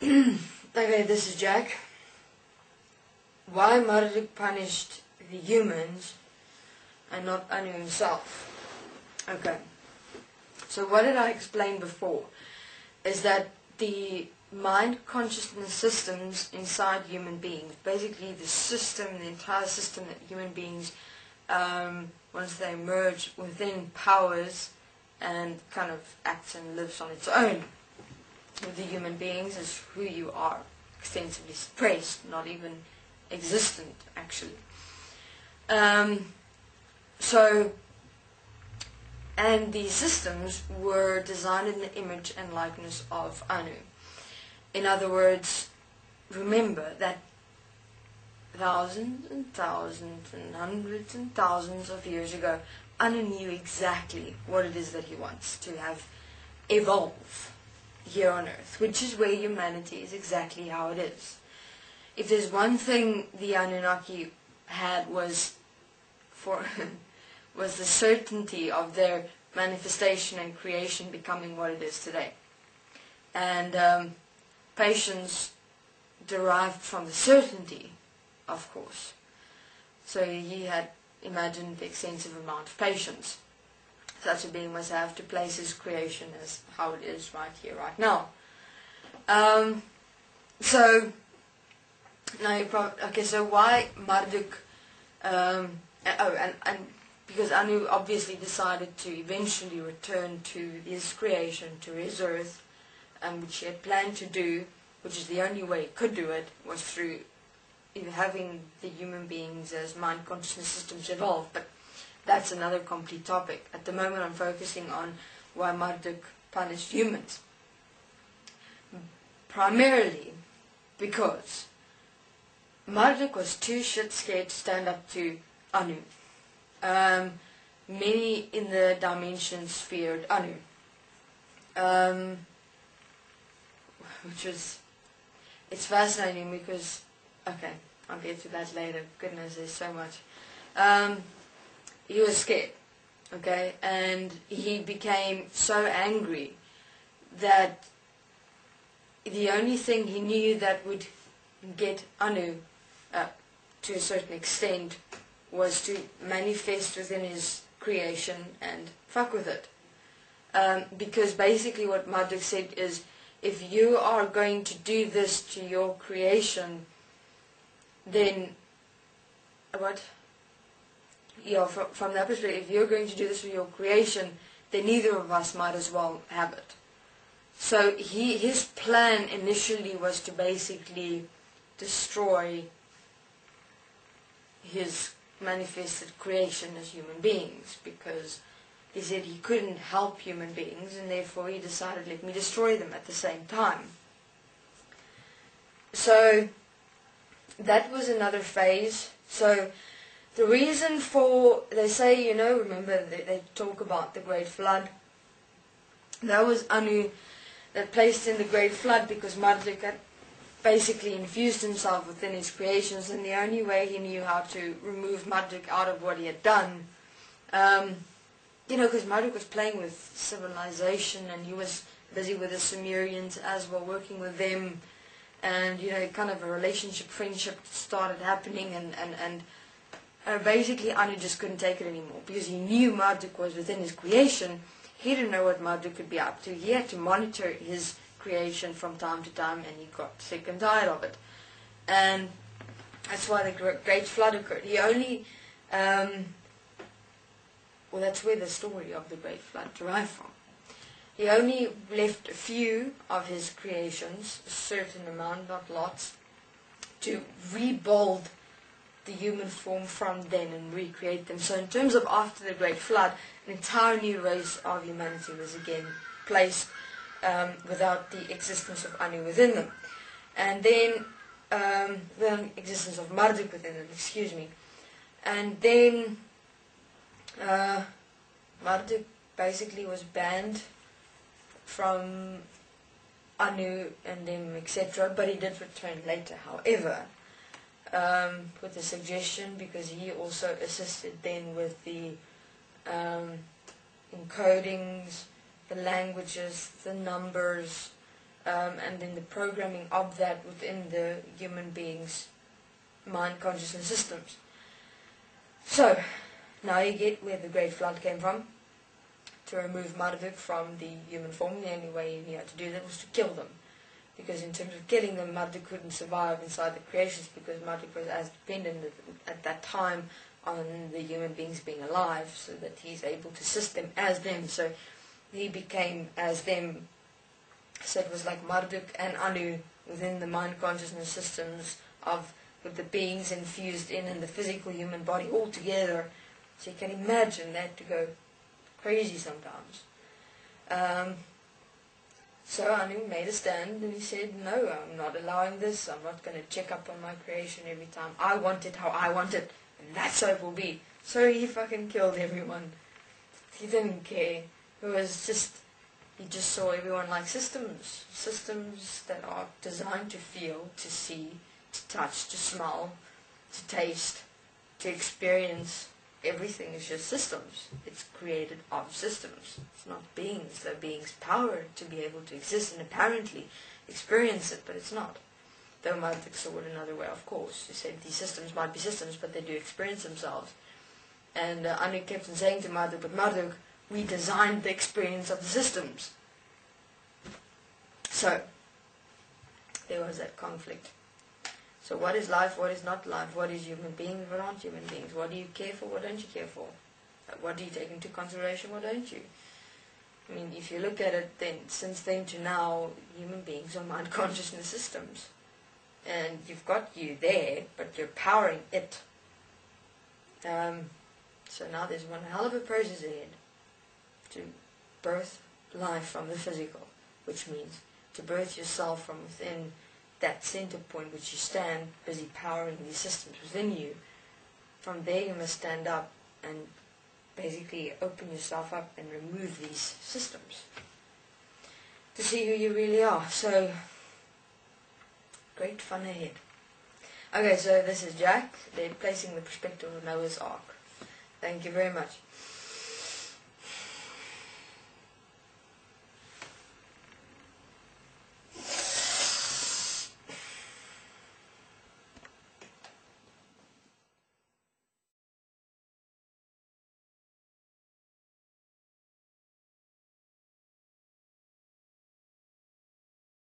Okay, this is Jack. Why Marduk punished the humans and not Anu himself? Okay, so what did I explain before? Is that the mind consciousness systems inside human beings, basically the system, the entire system that human beings, once they merge within powers and kind of acts and lives on its own with the human beings, is who you are, extensively suppressed, not even existent actually. And these systems were designed in the image and likeness of Anu. In other words, remember that thousands and thousands and hundreds and thousands of years ago, Anu knew exactly what it is that he wants to have evolve here on Earth, which is where humanity is exactly how it is. If there's one thing the Anunnaki had was the certainty of their manifestation and creation becoming what it is today. And patience derived from the certainty, of course. So he had imagined the extensive amount of patience. Such a being must have to place his creation as how it is right here, right now. So why Marduk? And because Anu obviously decided to eventually return to his creation, to his earth, which he had planned to do, which is the only way he could do it, was through having the human beings as mind consciousness systems evolve. But that's another complete topic. At the moment I'm focusing on why Marduk punished humans. Primarily because Marduk was too shit scared to stand up to Anu. Many in the dimensions feared Anu. It's fascinating because, okay, I'll get to that later. Goodness, there's so much. He was scared, okay, and he became so angry that the only thing he knew that would get Anu to a certain extent was to manifest within his creation and fuck with it. Because basically what Marduk said is, if you are going to do this to your creation, then what? Yeah, from that perspective, if you're going to do this with your creation, then neither of us might as well have it. So his plan initially was to basically destroy his manifested creation as human beings, because he said he couldn't help human beings, and therefore he decided, let me destroy them at the same time. So that was another phase. So the reason for, they say, remember they talk about the Great Flood. That was Anu that placed in the Great Flood because Marduk had basically infused himself within his creations, and the only way he knew how to remove Marduk out of what he had done, because Marduk was playing with civilization and he was busy with the Sumerians as well, working with them, and kind of a relationship, friendship started happening, and basically Anu just couldn't take it anymore because he knew Marduk was within his creation. He didn't know what Marduk could be up to. He had to monitor his creation from time to time, and he got sick and tired of it. And that's why the Great Flood occurred. He only, that's where the story of the Great Flood derived from. He only left a few of his creations, a certain amount, not lots, to rebuild the human form from then and recreate them. So in terms of after the Great Flood, an entire new race of humanity was again placed without the existence of Anu within them. And then, the existence of Marduk within them, excuse me. And then, Marduk basically was banned from Anu and them, etc. But he did return later, however, with the suggestion, because he also assisted then with the encodings, the languages, the numbers, and then the programming of that within the human being's mind, consciousness systems. So, now you get where the Great Flood came from. To remove Marduk from the human form, the only way you knew how to do that was to kill them. Because in terms of killing them, Marduk couldn't survive inside the creations, because Marduk was as dependent at that time on the human beings being alive, so that he's able to assist them as them. So he became as them. So it was like Marduk and Anu within the mind consciousness systems with the beings infused in the physical human body all together. So you can imagine that to go crazy sometimes. So Anu made a stand and he said, no, I'm not allowing this. I'm not going to check up on my creation every time. I want it how I want it, and that's how it will be. So he fucking killed everyone. He didn't care. It was just, he just saw everyone like systems. Systems that are designed to feel, to see, to touch, to smell, to taste, to experience. Everything is just systems. It's created of systems. It's not beings. They're beings' power to be able to exist and apparently experience it, but it's not. Though Marduk saw it another way, of course. He said these systems might be systems, but they do experience themselves. And Anu kept on saying to Marduk, but Marduk, we designed the experience of the systems. So, there was that conflict. So what is life, what is not life? What is human beings, what aren't human beings? What do you care for, what don't you care for? What do you take into consideration, what don't you? I mean, if you look at it, then since then to now, human beings are mind consciousness systems. And you've got you there, but you're powering it. So now there's one hell of a process ahead to birth life from the physical, which means to birth yourself from within that center point which you stand busy powering these systems within you. From there you must stand up and basically open yourself up and remove these systems to see who you really are. So, great fun ahead. Okay, so this is Jack. They're placing the perspective of Noah's Ark. Thank you very much.